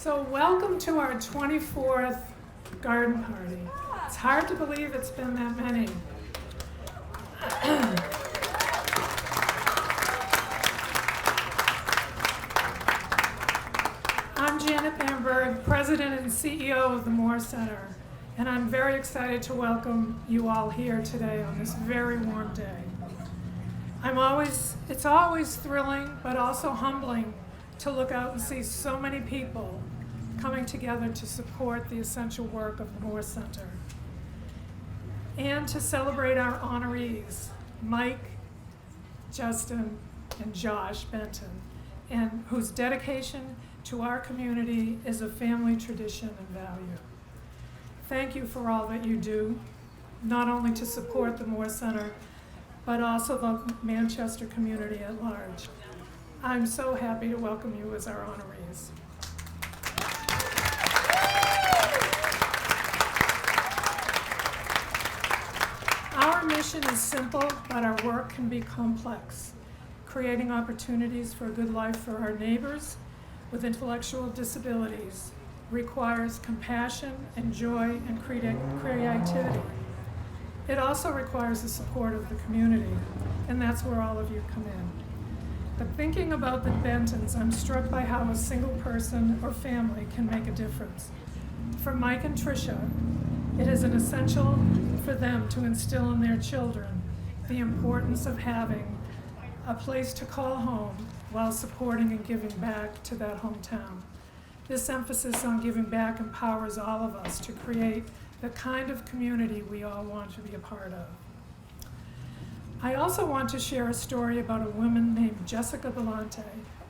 So welcome to our 24th garden party. It's hard to believe it's been that many. I'm Janet Bamberg, President and CEO of the Moore Center, and I'm very excited to welcome you all here today on this very warm day. It's always thrilling, but also humbling to look out and see so many people coming together to support the essential work of the Moore Center. And to celebrate our honorees, Mike, Justin, and Josh Benton, and whose dedication to our community is a family tradition and value. Thank you for all that you do, not only to support the Moore Center, but also the Manchester community at large. I'm so happy to welcome you as our honorees. Our mission is simple, but our work can be complex. Creating opportunities for a good life for our neighbors with intellectual disabilities requires compassion and joy and creativity. It also requires the support of the community, and that's where all of you come in. But thinking about the Bentons, I'm struck by how a single person or family can make a difference. For Mike and Tricia, it is an essential for them to instill in their children the importance of having a place to call home while supporting and giving back to that hometown. This emphasis on giving back empowers all of us to create the kind of community we all want to be a part of. I also want to share a story about a woman named Jessica Belante.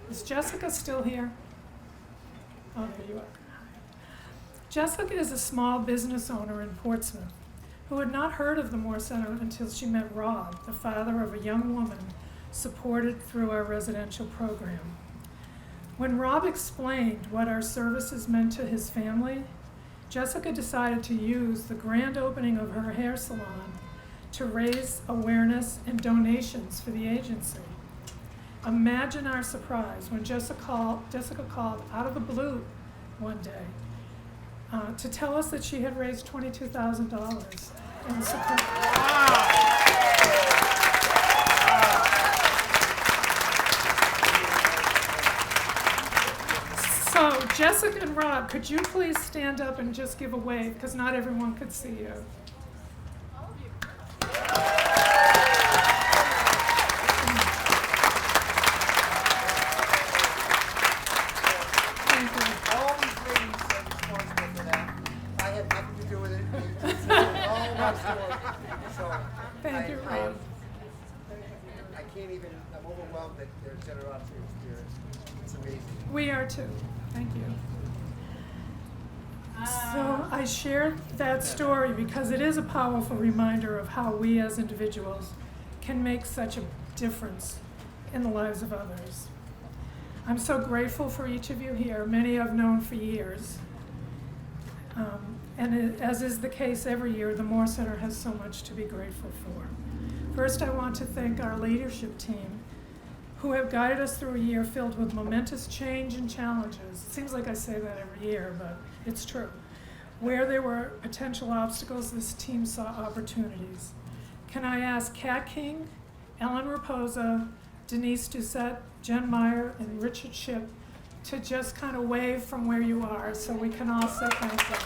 Is Jessica still here? Oh, there you are. Jessica is a small business owner in Portsmouth who had not heard of the Moore Center until she met Rob, the father of a young woman supported through our residential program. When Rob explained what our services meant to his family, Jessica decided to use the grand opening of her hair salon to raise awareness and donations for the agency. Imagine our surprise when Jessica called out of the blue one day to tell us that she had raised $22,000 in support. So Jessica and Rob, could you please stand up and just give a wave, because not everyone could see you. I'm overwhelmed at their generosity of spirit. It's amazing. We are too. Thank you. So I shared that story because it is a powerful reminder of how we as individuals can make such a difference in the lives of others. I'm so grateful for each of you here. Many I've known for years. As is the case every year, the Moore Center has so much to be grateful for. First, I want to thank our leadership team who have guided us through a year filled with momentous change and challenges. It seems like I say that every year, but it's true. Where there were potential obstacles, this team saw opportunities. Can I ask Kat King, Ellen Raposa, Denise Doucette, Jen Meyer, and Richard Shipp to just kind of wave from where you are so we can all say thank you.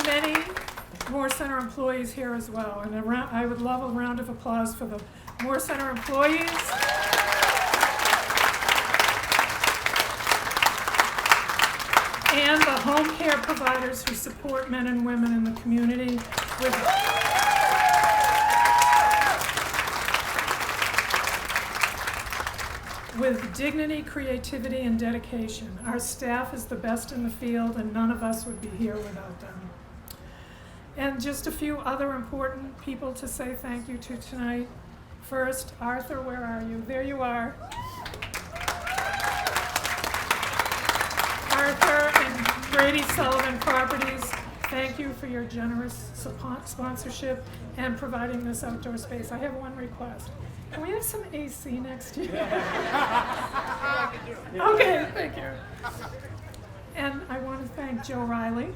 Many Moore Center employees here as well, and I would love a round of applause for the Moore Center employees. And the home care providers who support men and women in the community with dignity, creativity, and dedication. Our staff is the best in the field, and none of us would be here without them. And just a few other important people to say thank you to tonight. First, Arthur, where are you? There you are. Arthur and Brady-Sullivan Properties, thank you for your generous sponsorship and providing this outdoor space. I have one request. Can we have some AC next year? Okay, thank you. And I want to thank Joe Riley,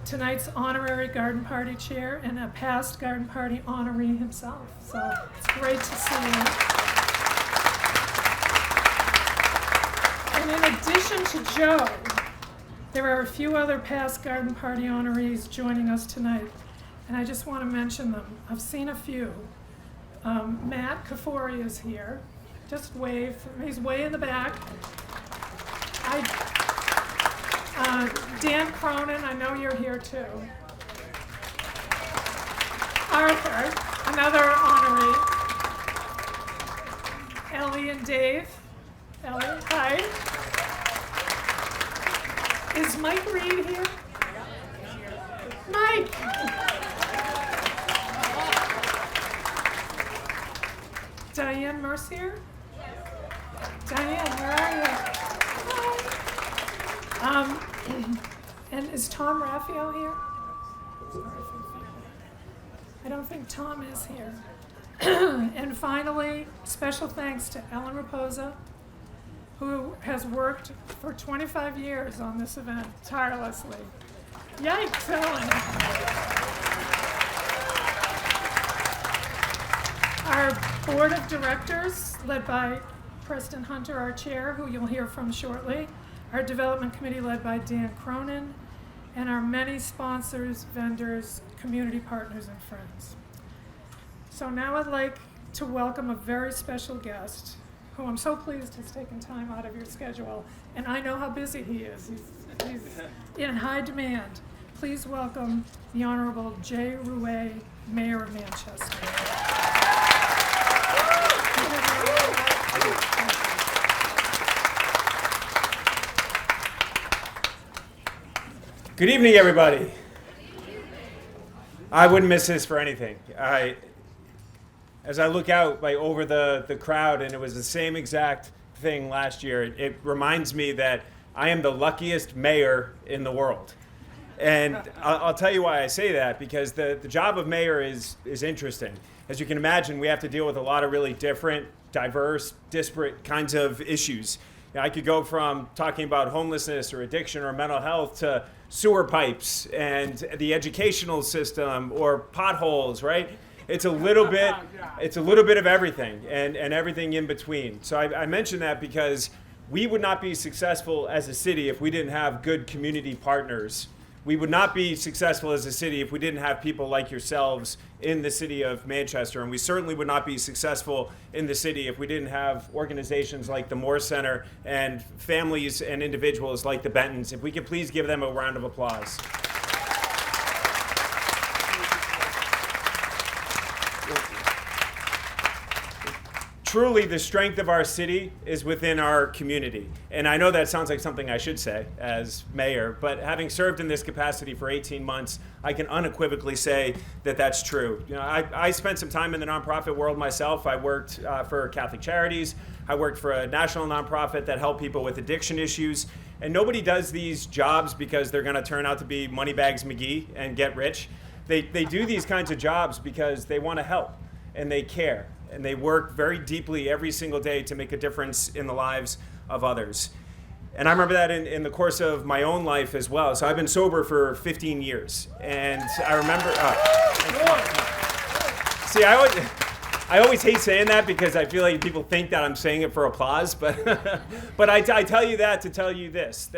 tonight's honorary garden party chair and a past garden party honoree himself. So it's great to see you. And in addition to Joe, there are a few other past garden party honorees joining us tonight, and I just want to mention them. I've seen a few. Matt Kafori is here. Just wave. He's way in the back. Dan Cronin, I know you're here too. Arthur, another honoree. Ellie and Dave. Ellie, hi. Is Mike Reed here? Mike! Diane Mercier? Diane, where are you? Hi. And is Tom Raphael here? I don't think Tom is here. And finally, special thanks to Ellen Raposa, who has worked for 25 years on this event tirelessly. Yikes, Ellen. Our board of directors, led by Preston Hunter, our chair, who you'll hear from shortly, our development committee led by Dan Cronin, and our many sponsors, vendors, community partners, and friends. So now I'd like to welcome a very special guest, who I'm so pleased has taken time out of your schedule, and I know how busy he is. He's in high demand. Please welcome the Honorable Jay Rouet, Mayor of Manchester. Good evening, everybody. I wouldn't miss this for anything. As I look out over the crowd, and it was the same exact thing last year, it reminds me that I am the luckiest mayor in the world. And I'll tell you why I say that, because the job of mayor is interesting. As you can imagine, we have to deal with a lot of really different, diverse, disparate kinds of issues. I could go from talking about homelessness or addiction or mental health to sewer pipes and the educational system or potholes, right? It's a little bit of everything and everything in between. So I mention that because we would not be successful as a city if we didn't have good community partners. We would not be successful as a city if we didn't have people like yourselves in the city of Manchester. And we certainly would not be successful in the city if we didn't have organizations like the Moore Center and families and individuals like the Bentons. If we could please give them a round of applause. Truly, the strength of our city is within our community. And I know that sounds like something I should say as mayor, but having served in this capacity for 18 months, I can unequivocally say that that's true. You know, I spent some time in the nonprofit world myself. I worked for Catholic Charities. I worked for a national nonprofit that helped people with addiction issues. And nobody does these jobs because they're going to turn out to be Moneybags McGee and get rich. They do these kinds of jobs because they want to help and they care. And they work very deeply every single day to make a difference in the lives of others. And I remember that in the course of my own life as well. So I've been sober for 15 years. And I remember... See, I always hate saying that because I feel like people think that I'm saying it for applause. But I tell you that to tell you this.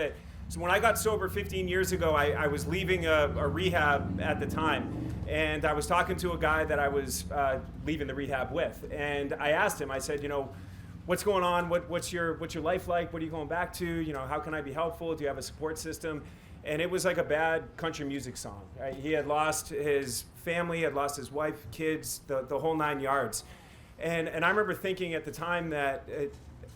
So when I got sober 15 years ago, I was leaving a rehab at the time. And I was talking to a guy that I was leaving the rehab with. And I asked him, I said, what's going on? What's your life like? What are you going back to? How can I be helpful? Do you have a support system? And it was like a bad country music song. Right? He had lost his family, had lost his wife, kids, the whole 9 yards. And I remember thinking at the time that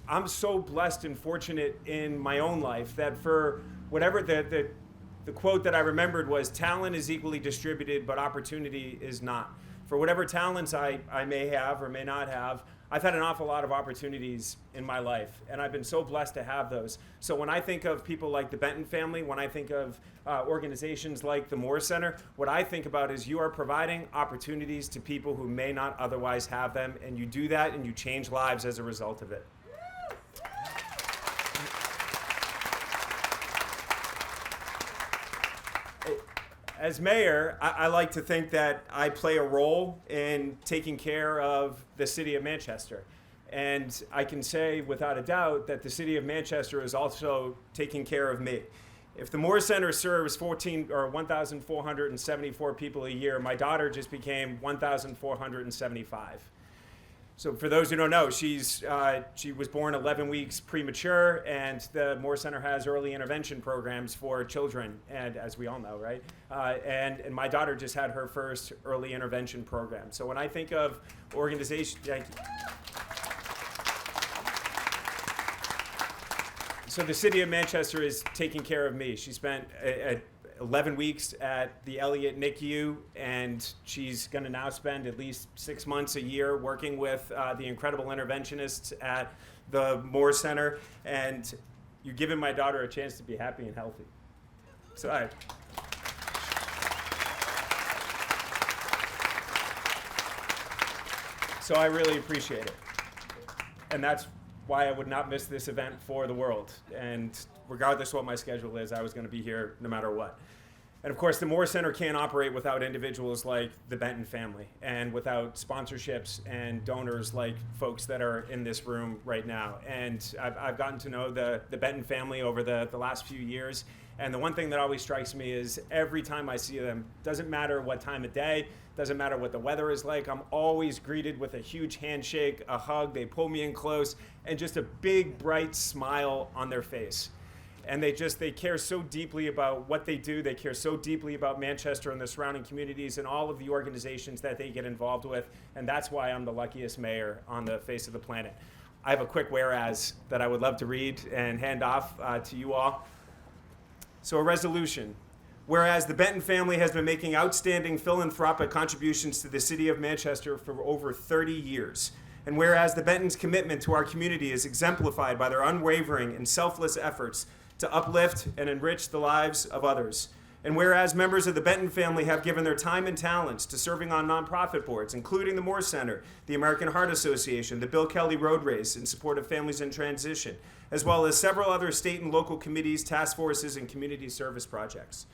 I'm so blessed and fortunate in my own life that for whatever the quote that I remembered was, talent is equally distributed, but opportunity is not. for whatever talents I may have or may not have, I've had an awful lot of opportunities in my life, and I've been so blessed to have those. So when I think of people like the Benton family, when I think of organizations like the Moore Center, what I think about is you are providing opportunities to people who may not otherwise have them, and you do that and you change lives as a result of it. As mayor, I like to think that I play a role in taking care of the city of Manchester. And I can say without a doubt that the city of Manchester is also taking care of me. If the Moore Center serves 1,474 people a year, my daughter just became 1,475. So for those who don't know, she was born 11 weeks premature, and the Moore Center has early intervention programs for children, and as we all know, right? And my daughter just had her first early intervention program. So when I think of organizations, so the city of Manchester is taking care of me. She spent 11 weeks at the Elliott NICU, and she's going to now spend at least 6 months a year working with the incredible interventionists at the Moore Center, and you've given my daughter a chance to be happy and healthy. So I really appreciate it, and that's why I would not miss this event for the world. And regardless what my schedule is, I was going to be here no matter what. And of course, the Moore Center can't operate without individuals like the Benton family, and without sponsorships and donors like folks that are in this room right now. And I've gotten to know the Benton family over the last few years. And the one thing that always strikes me is every time I see them, doesn't matter what time of day, doesn't matter what the weather is like, I'm always greeted with a huge handshake, a hug, they pull me in close, and just a big, bright smile on their face. And they care so deeply about what they do. They care so deeply about Manchester and the surrounding communities and all of the organizations that they get involved with. And that's why I'm the luckiest mayor on the face of the planet. I have a quick whereas that I would love to read and hand off to you all. So a resolution. Whereas the Benton family has been making outstanding philanthropic contributions to the city of Manchester for over 30 years. And whereas the Benton's commitment to our community is exemplified by their unwavering and selfless efforts to uplift and enrich the lives of others. And whereas members of the Benton family have given their time and talents to serving on nonprofit boards, including the Moore Center, the American Heart Association, the Bill Kelly Road Race in support of families in transition, as well as several other state and local committees, task forces, and community service projects.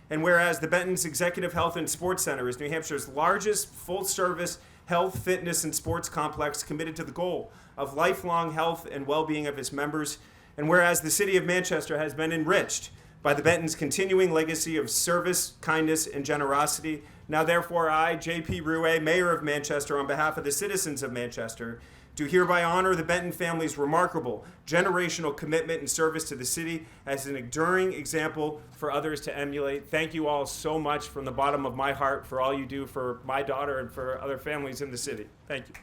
And whereas the Benton's Executive Health and Sports Center is New Hampshire's largest full-service health, fitness, and sports complex committed to the goal of lifelong health and well-being of its members. And whereas the city of Manchester has been enriched by the Benton's continuing legacy of service, kindness, and generosity, now therefore I, J.P. Rouet, Mayor of Manchester, on behalf of the citizens of Manchester, do hereby honor the Benton family's remarkable generational commitment and service to the city as an enduring example for others to emulate. Thank you all so much from the bottom of my heart for all you do for my daughter and for other families in the city. Thank you.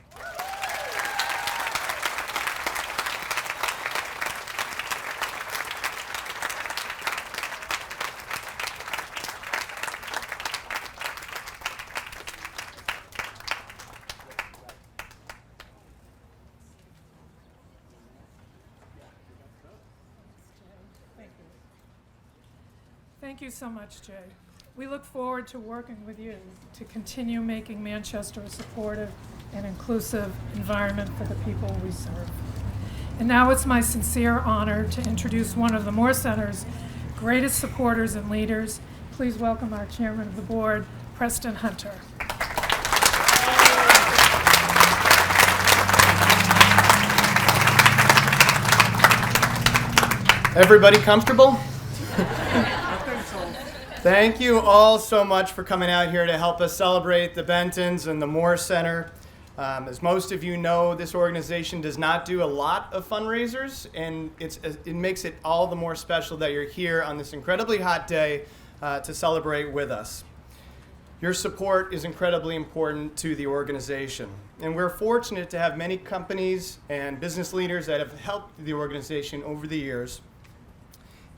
Thank you so much, Jay. We look forward to working with you to continue making Manchester a supportive and inclusive environment for the people we serve. And now it's my sincere honor to introduce one of the Moore Center's greatest supporters and leaders. Please welcome our chairman of the board, Preston Hunter. Everybody comfortable? Thank you all so much for coming out here to help us celebrate the Bentons and the Moore Center. As most of you know, this organization does not do a lot of fundraisers, and it makes it all the more special that you're here on this incredibly hot day to celebrate with us. Your support is incredibly important to the organization, and we're fortunate to have many companies and business leaders that have helped the organization over the years.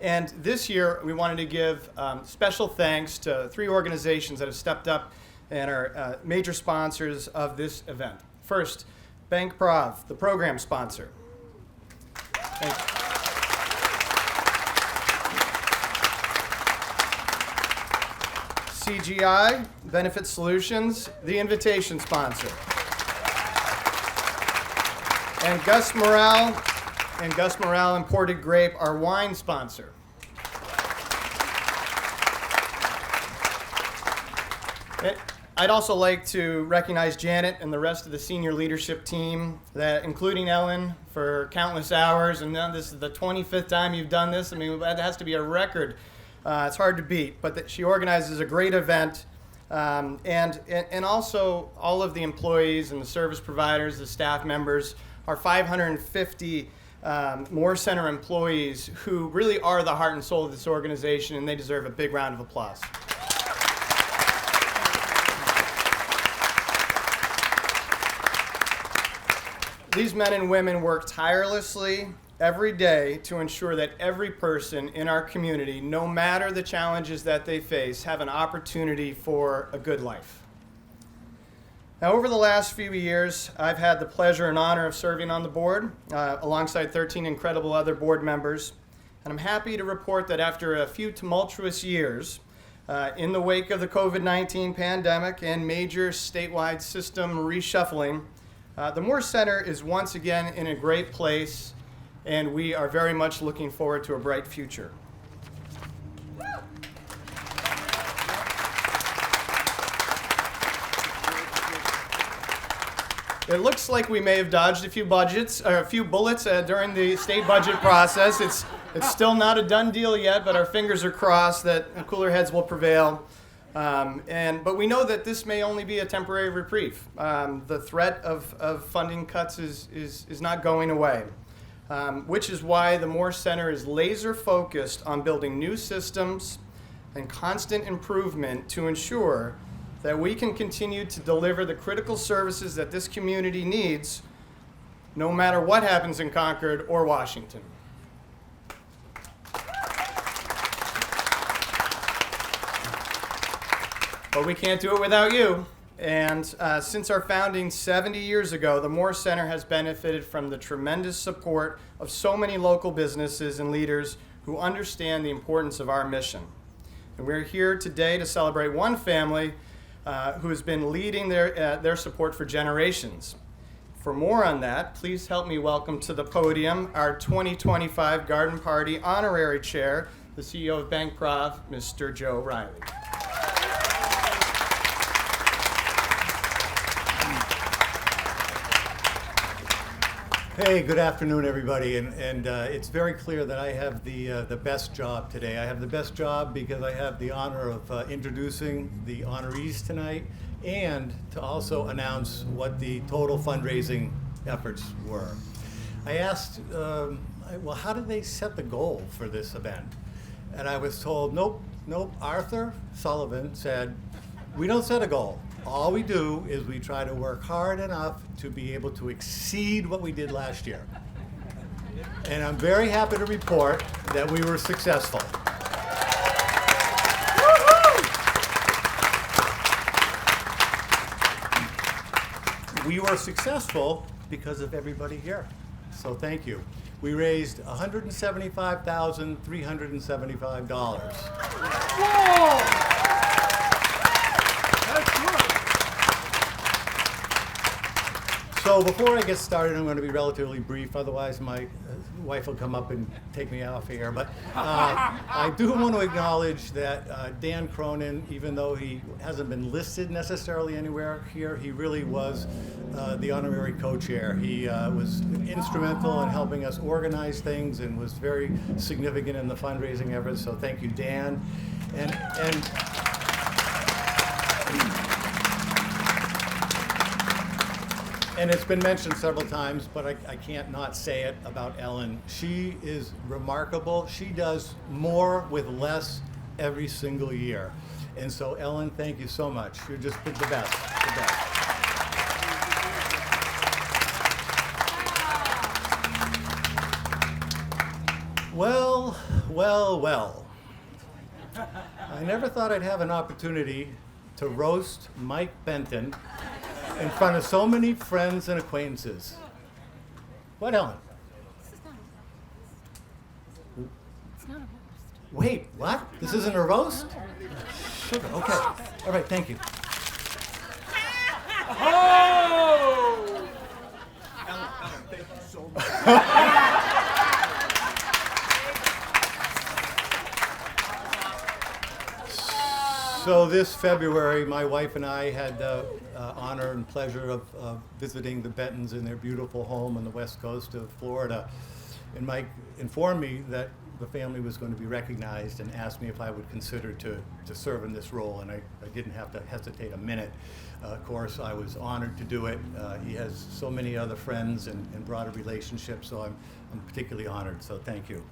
And this year, we wanted to give special thanks to 3 organizations that have stepped up and are major sponsors of this event. First, Bank Prov, the program sponsor. Thank you. CGI, Benefit Solutions, the invitation sponsor. And Gus Morale Imported Grape, our wine sponsor. I'd also like to recognize Janet and the rest of the senior leadership team, including Ellen, for countless hours. And now this is the 25th time you've done this. I mean, that has to be a record. It's hard to beat. But she organizes a great event. And also all of the employees and the service providers, the staff members, our 550 Moore Center employees who really are the heart and soul of this organization, and they deserve a big round of applause. These men and women work tirelessly every day to ensure that every person in our community, no matter the challenges that they face, have an opportunity for a good life. Now, over the last few years, I've had the pleasure and honor of serving on the board alongside 13 incredible other board members. And I'm happy to report that after a few tumultuous years, in the wake of the COVID-19 pandemic and major statewide system reshuffling, the Moore Center is once again in a great place, and we are very much looking forward to a bright future. It looks like we may have dodged a few bullets during the state budget process. It's still not a done deal yet, but our fingers are crossed that cooler heads will prevail. But we know that this may only be a temporary reprieve. The threat of funding cuts is not going away, which is why the Moore Center is laser focused on building new systems and constant improvement to ensure that we can continue to deliver the critical services that this community needs, no matter what happens in Concord or Washington. But we can't do it without you. And since our founding 70 years ago, the Moore Center has benefited from the tremendous support of so many local businesses and leaders who understand the importance of our mission. And we're here today to celebrate one family who has been leading their support for generations. For more on that, please help me welcome to the podium our 2025 Garden Party Honorary Chair, the CEO of Bank Prov, Mr. Joe Riley. Hey, good afternoon, everybody. And it's very clear that I have the best job today. I have the best job because I have the honor of introducing the honorees tonight and to also announce what the total fundraising efforts were. I asked, well, how did they set the goal for this event? And I was told, nope. Arthur Sullivan said, we don't set a goal. All we do is we try to work hard enough to be able to exceed what we did last year. And I'm very happy to report that we were successful. We were successful because of everybody here. So thank you. We raised $175,375. Whoa! So before I get started, I'm going to be relatively brief, otherwise my wife will come up and take me off here. But I do want to acknowledge that Dan Cronin, even though he hasn't been listed necessarily anywhere here, he really was the honorary co-chair. He was instrumental in helping us organize things and was very significant in the fundraising efforts, so thank you, Dan. And it's been mentioned several times, but I can't not say it about Ellen. She is remarkable. She does more with less every single year. And so, Ellen, thank you so much. You're just the best. Well. I never thought I'd have an opportunity to roast Mike Benton in front of so many friends and acquaintances. What, Ellen? It's not a roast. Wait, what? This isn't a roast? Sugar, okay. All right, thank you. Thank you so much. So this February, my wife and I had the honor and pleasure of visiting the Bentons in their beautiful home on the west coast of Florida. And Mike informed me that the family was going to be recognized and asked me if I would consider to serve in this role, and I didn't have to hesitate a minute. Of course, I was honored to do it. He has so many other friends and broader relationships, so I'm particularly honored, so thank you.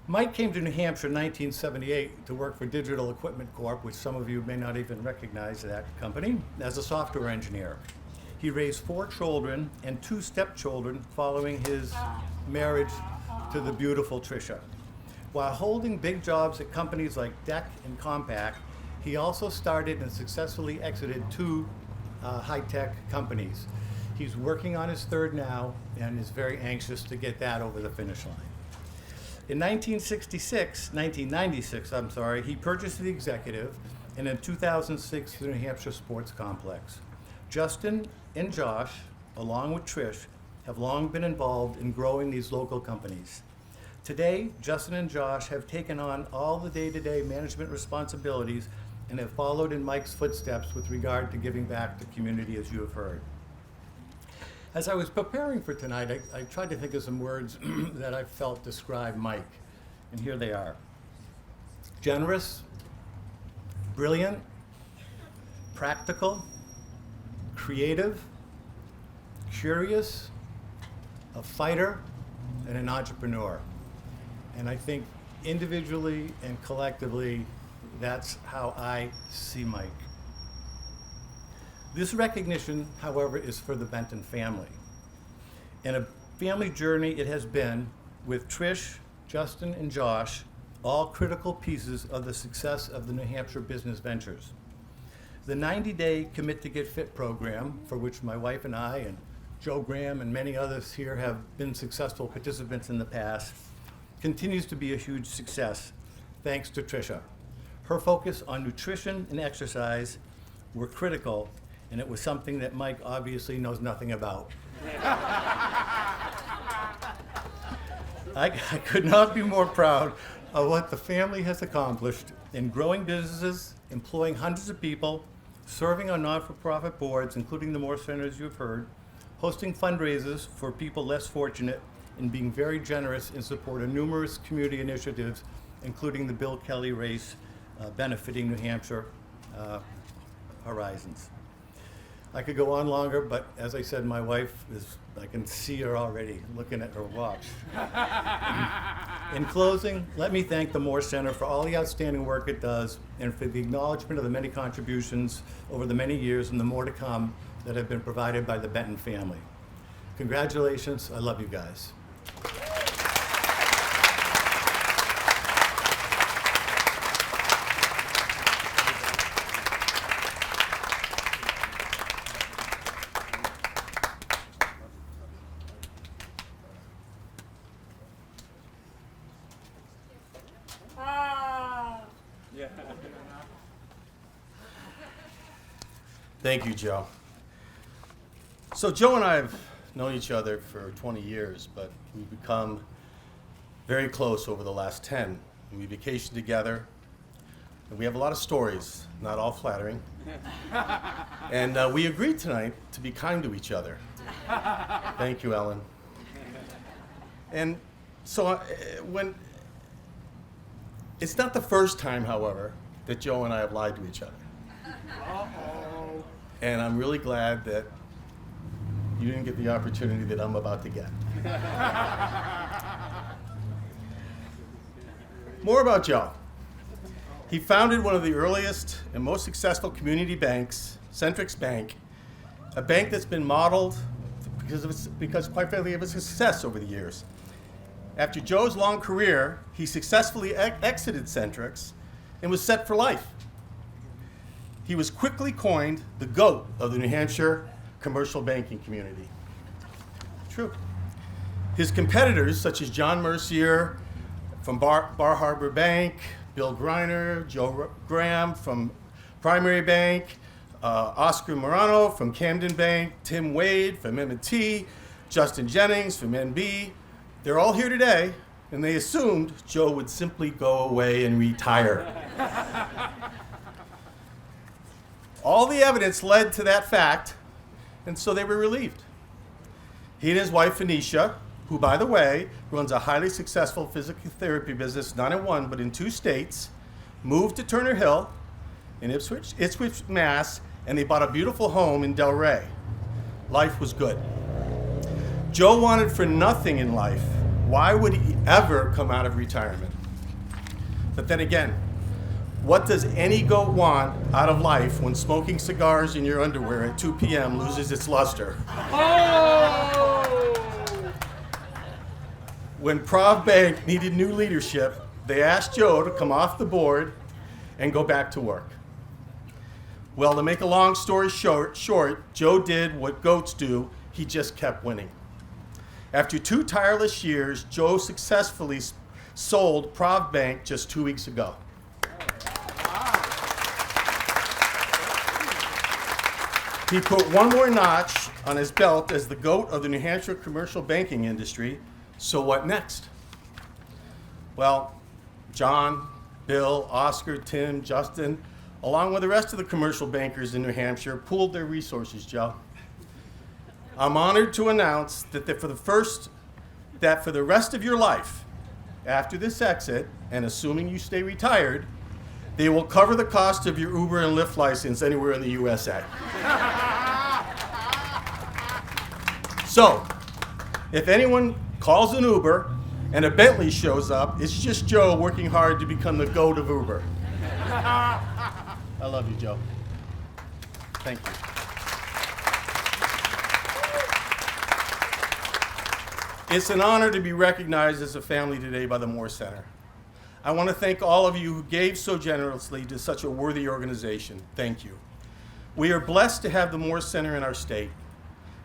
Mike came to New Hampshire in 1978 to work for Digital Equipment Corp., which some of you may not even recognize that company, as a software engineer. He raised 4 children and 2 stepchildren following his marriage to the beautiful Tricia. While holding big jobs at companies like DEC and Compaq, he also started and successfully exited 2 high-tech companies. He's working on his 3rd now and is very anxious to get that over the finish line. In 1996, he purchased the Executive, and in 2006, the New Hampshire Sports Complex. Justin and Josh, along with Trish, have long been involved in growing these local companies. Today, Justin and Josh have taken on all the day-to-day management responsibilities and have followed in Mike's footsteps with regard to giving back to the community, as you have heard. As I was preparing for tonight, I tried to think of some words that I felt describe Mike, and here they are. Generous, brilliant, practical, creative, curious, a fighter, and an entrepreneur. And I think individually and collectively, that's how I see Mike. This recognition, however, is for the Benton family. And a family journey it has been with Trish, Justin, and Josh, all critical pieces of the success of the New Hampshire business ventures. The 90-day Commit to Get Fit program, for which my wife and I and Joe Graham and many others here have been successful participants in the past, continues to be a huge success, thanks to Tricia. Her focus on nutrition and exercise were critical, and it was something that Mike obviously knows nothing about. I could not be more proud of what the family has accomplished in growing businesses, employing hundreds of people, serving on not-for-profit boards, including the Moore Center, as you've heard, hosting fundraisers for people less fortunate, and being very generous in support of numerous community initiatives, including the Bill Kelly race benefiting New Hampshire Horizons. I could go on longer, but as I said, my wife I can see her already looking at her watch. In closing, let me thank the Moore Center for all the outstanding work it does and for the acknowledgement of the many contributions over the many years and the more to come that have been provided by the Benton family. Congratulations, I love you guys. Thank you, Joe. So Joe and I have known each other for 20 years, but we've become very close over the last 10. And we vacation together, and we have a lot of stories, not all flattering. And we agreed tonight to be kind to each other. Thank you, Ellen. And so it's not the first time, however, that Joe and I have lied to each other. And I'm really glad that you didn't get the opportunity that I'm about to get. More about Joe. He founded one of the earliest and most successful community banks, Centrix Bank, a bank that's been modeled because quite frankly, of its success over the years. After Joe's long career, he successfully exited Centrix and was set for life. he was quickly coined the GOAT of the New Hampshire commercial banking community. True. His competitors, such as John Mercier from Bar Harbor Bank, Bill Greiner, Joe Graham from Primary Bank, Oscar Morano from Camden Bank, Tim Wade from M&T, Justin Jennings from NB. They're all here today, and they assumed Joe would simply go away and retire. All the evidence led to that fact, and so they were relieved. He and his wife, Phoenicia, who, by the way, runs a highly successful physical therapy business, not in one, but in 2 states, moved to Turner Hill in Ipswich, Mass., and they bought a beautiful home in Delray. Life was good. Joe wanted for nothing in life. Why would he ever come out of retirement? But then again, what does any goat want out of life when smoking cigars in your underwear at 2 p.m. loses its luster? When Prov Bank needed new leadership, they asked Joe to come off the board and go back to work. Well, to make a long story short, Joe did what goats do. He just kept winning. After 2 tireless years, Joe successfully sold Prov Bank just 2 weeks ago. He put one more notch on his belt as the GOAT of the New Hampshire commercial banking industry. So what next? Well, John, Bill, Oscar, Tim, Justin, along with the rest of the commercial bankers in New Hampshire, pooled their resources, Joe. I'm honored to announce that for the rest of your life, after this exit, and assuming you stay retired, they will cover the cost of your Uber and Lyft license anywhere in the USA. So, if anyone calls an Uber and a Bentley shows up, it's just Joe working hard to become the GOAT of Uber. I love you, Joe. Thank you. It's an honor to be recognized as a family today by the Moore Center. I want to thank all of you who gave so generously to such a worthy organization. Thank you. We are blessed to have the Moore Center in our state.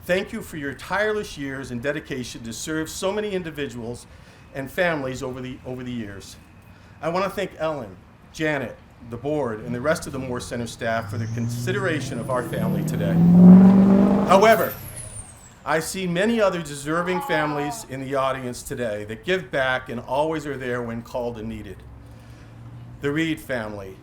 Thank you for your tireless years and dedication to serve so many individuals and families over the years. I want to thank Ellen, Janet, the board, and the rest of the Moore Center staff for their consideration of our family today. However, I see many other deserving families in the audience today that give back and always are there when called and needed. The Reed family,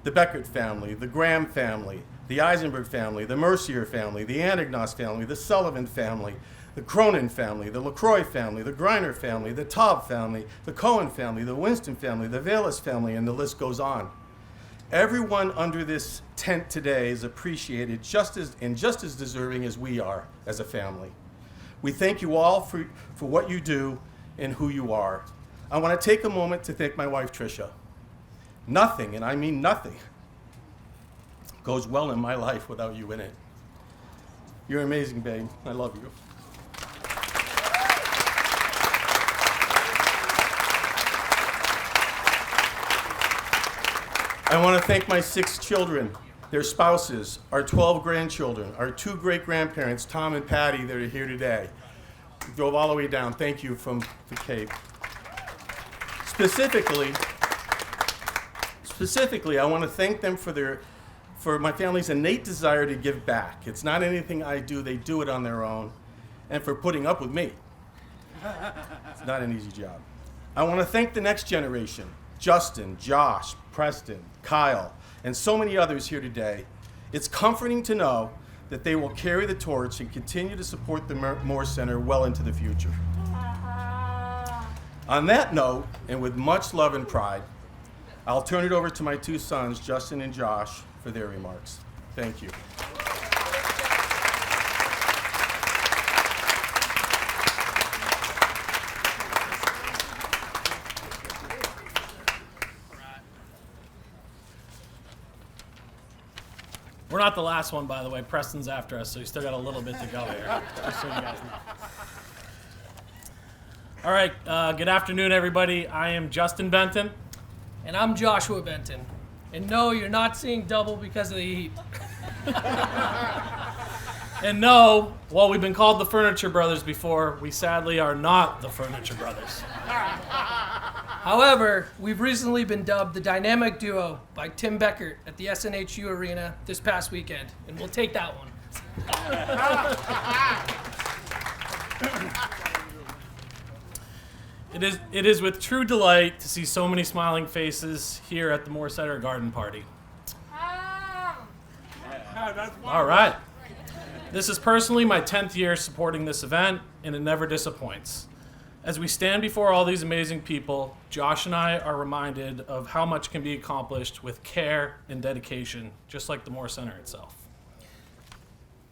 the Beckert family, the Graham family, the Eisenberg family, the Mercier family, the Anagnos family, the Sullivan family, the Cronin family, the LaCroix family, the Greiner family, the Taub family, the Cohen family, the Winston family, the Vallis family, and the list goes on. Everyone under this tent today is appreciated just as deserving as we are as a family. We thank you all for what you do and who you are. I want to take a moment to thank my wife, Tricia. Nothing, and I mean nothing, goes well in my life without you in it. You're amazing, babe. I love you. I want to thank my 6 children, their spouses, our 12 grandchildren, our 2 great-grandparents, Tom and Patty, that are here today. Drove all the way down. Thank you from the Cape. Specifically, I want to thank them for my family's innate desire to give back. It's not anything I do. They do it on their own. And for putting up with me. It's not an easy job. I want to thank the next generation, Justin, Josh, Preston, Kyle, and so many others here today. It's comforting to know that they will carry the torch and continue to support the Moore Center well into the future. On that note, and with much love and pride, I'll turn it over to my 2 sons, Justin and Josh, for their remarks. Thank you. We're not the last one, by the way. Preston's after us, so he's still got a little bit to go here. Just so you guys know. All right, good afternoon, everybody. I am Justin Benton. And I'm Joshua Benton. And no, you're not seeing double because of the heat. And no, while we've been called the Furniture Brothers before, we sadly are not the Furniture Brothers. However, we've recently been dubbed the Dynamic Duo by Tim Beckert at the SNHU Arena this past weekend, and we'll take that one. It is with true delight to see so many smiling faces here at the Moore Center Garden Party. All right. This is personally my 10th year supporting this event, and it never disappoints. As we stand before all these amazing people, Josh and I are reminded of how much can be accomplished with care and dedication, just like the Moore Center itself.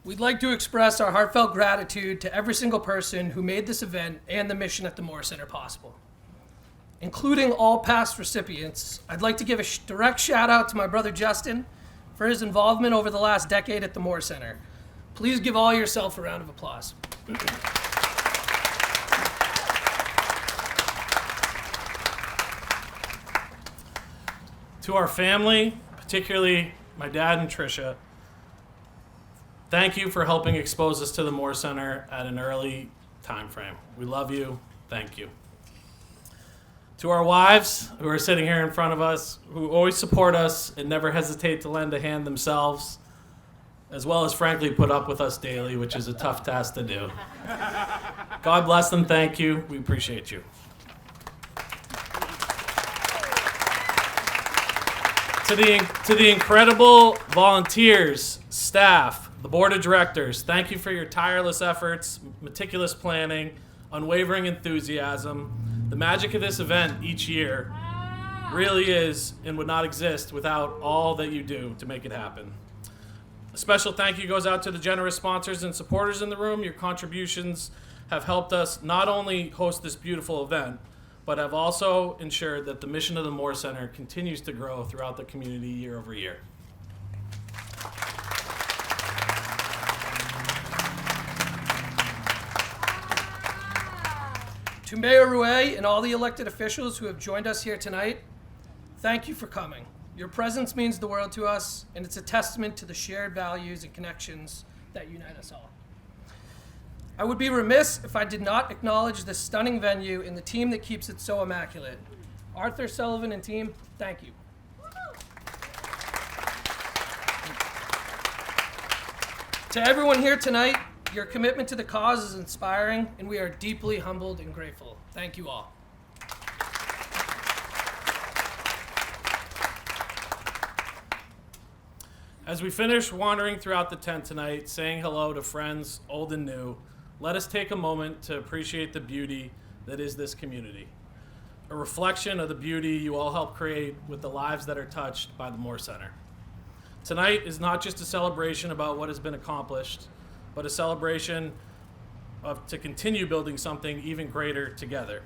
We'd like to express our heartfelt gratitude to every single person who made this event and the mission at the Moore Center possible. Including all past recipients, I'd like to give a direct shout out to my brother Justin for his involvement over the last decade at the Moore Center. Please give all yourself a round of applause. To our family, particularly my dad and Tricia, thank you for helping expose us to the Moore Center at an early time frame. We love you. Thank you. To our wives who are sitting here in front of us, who always support us and never hesitate to lend a hand themselves, as well as frankly put up with us daily, which is a tough task to do. God bless them. Thank you. We appreciate you. To the incredible volunteers, staff, the board of directors, thank you for your tireless efforts, meticulous planning, unwavering enthusiasm. The magic of this event each year really is and would not exist without all that you do to make it happen. A special thank you goes out to the generous sponsors and supporters in the room. Your contributions have helped us not only host this beautiful event, but have also ensured that the mission of the Moore Center continues to grow throughout the community year over year. To Mayor Rouet and all the elected officials who have joined us here tonight, thank you for coming. Your presence means the world to us, and it's a testament to the shared values and connections that unite us all. I would be remiss if I did not acknowledge this stunning venue and the team that keeps it so immaculate. Arthur Sullivan and team, thank you. To everyone here tonight, your commitment to the cause is inspiring, and we are deeply humbled and grateful. Thank you all. As we finish wandering throughout the tent tonight, saying hello to friends old and new, let us take a moment to appreciate the beauty that is this community. A reflection of the beauty you all help create with the lives that are touched by the Moore Center. Tonight is not just a celebration about what has been accomplished, but a celebration to continue building something even greater together.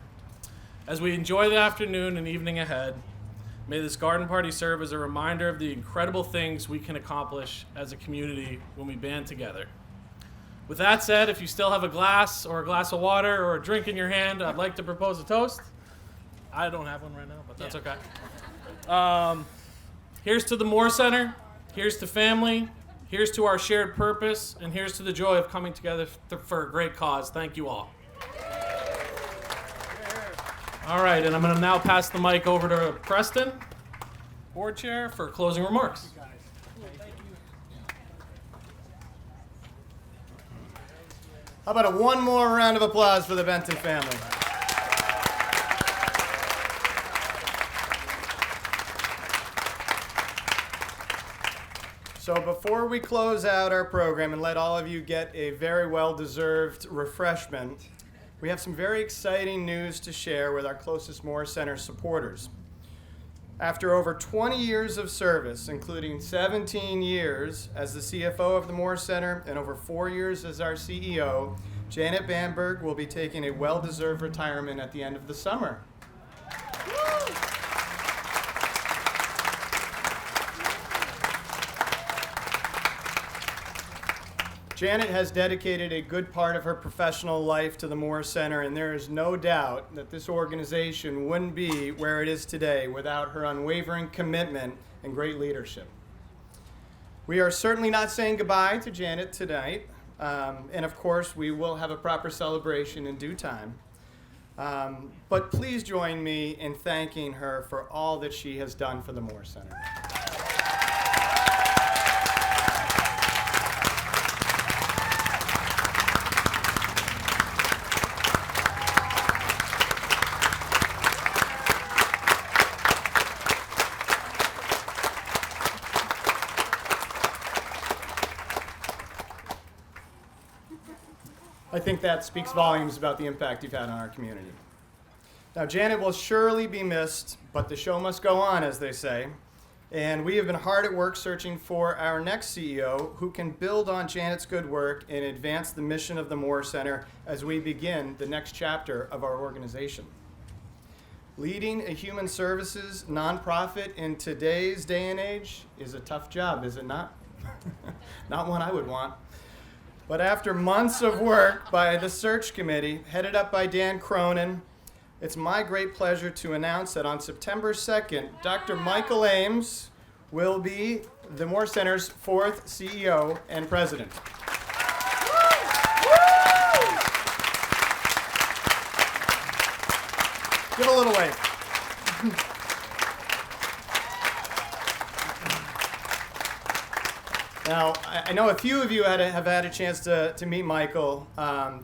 As we enjoy the afternoon and evening ahead, may this garden party serve as a reminder of the incredible things we can accomplish as a community when we band together. With that said, if you still have a glass or a glass of water or a drink in your hand, I'd like to propose a toast. I don't have one right now, but that's okay. Here's to the Moore Center. Here's to family. Here's to our shared purpose. And here's to the joy of coming together for a great cause. Thank you all. All right, and I'm going to now pass the mic over to Preston, board chair, for closing remarks. How about one more round of applause for the Benton family? So before we close out our program and let all of you get a very well-deserved refreshment, we have some very exciting news to share with our closest Moore Center supporters. After over 20 years of service, including 17 years as the CFO of the Moore Center and over 4 years as our CEO, Janet Bamberg will be taking a well-deserved retirement at the end of the summer. Janet has dedicated a good part of her professional life to the Moore Center, and there is no doubt that this organization wouldn't be where it is today without her unwavering commitment and great leadership. We are certainly not saying goodbye to Janet tonight, and of course we will have a proper celebration in due time. But please join me in thanking her for all that she has done for the Moore Center. I think that speaks volumes about the impact you've had on our community. Now, Janet will surely be missed, but the show must go on, as they say. And we have been hard at work searching for our next CEO who can build on Janet's good work and advance the mission of the Moore Center as we begin the next chapter of our organization. Leading a human services nonprofit in today's day and age is a tough job, is it not? Not one I would want. But after months of work by the search committee, headed up by Dan Cronin, it's my great pleasure to announce that on September 2nd, Dr. Michael Ames will be the Moore Center's 4th CEO and president. Give a little wave. Now, I know a few of you have had a chance to meet Michael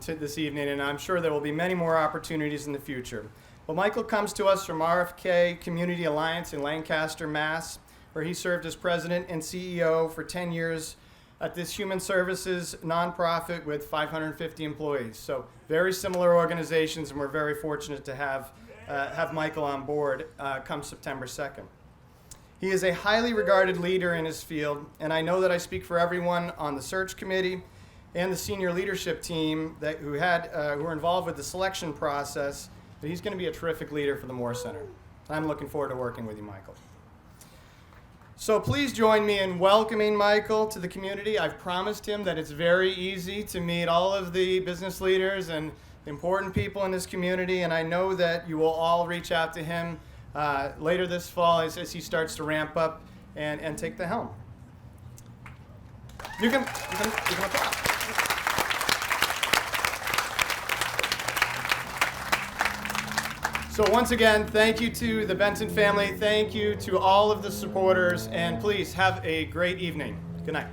this evening, and I'm sure there will be many more opportunities in the future. Well, Michael comes to us from RFK Community Alliance in Lancaster, Mass., where he served as president and CEO for 10 years at this human services nonprofit with 550 employees. So very similar organizations, and we're very fortunate to have Michael on board come September 2nd. He is a highly regarded leader in his field, and I know that I speak for everyone on the search committee and the senior leadership team who were involved with the selection process, that he's going to be a terrific leader for the Moore Center. I'm looking forward to working with you, Michael. So please join me in welcoming Michael to the community. I've promised him that it's very easy to meet all of the business leaders and important people in this community, and I know that you will all reach out to him later this fall as he starts to ramp up and take the helm. You can applaud. So once again, thank you to the Benton family. Thank you to all of the supporters, and please have a great evening. Good night.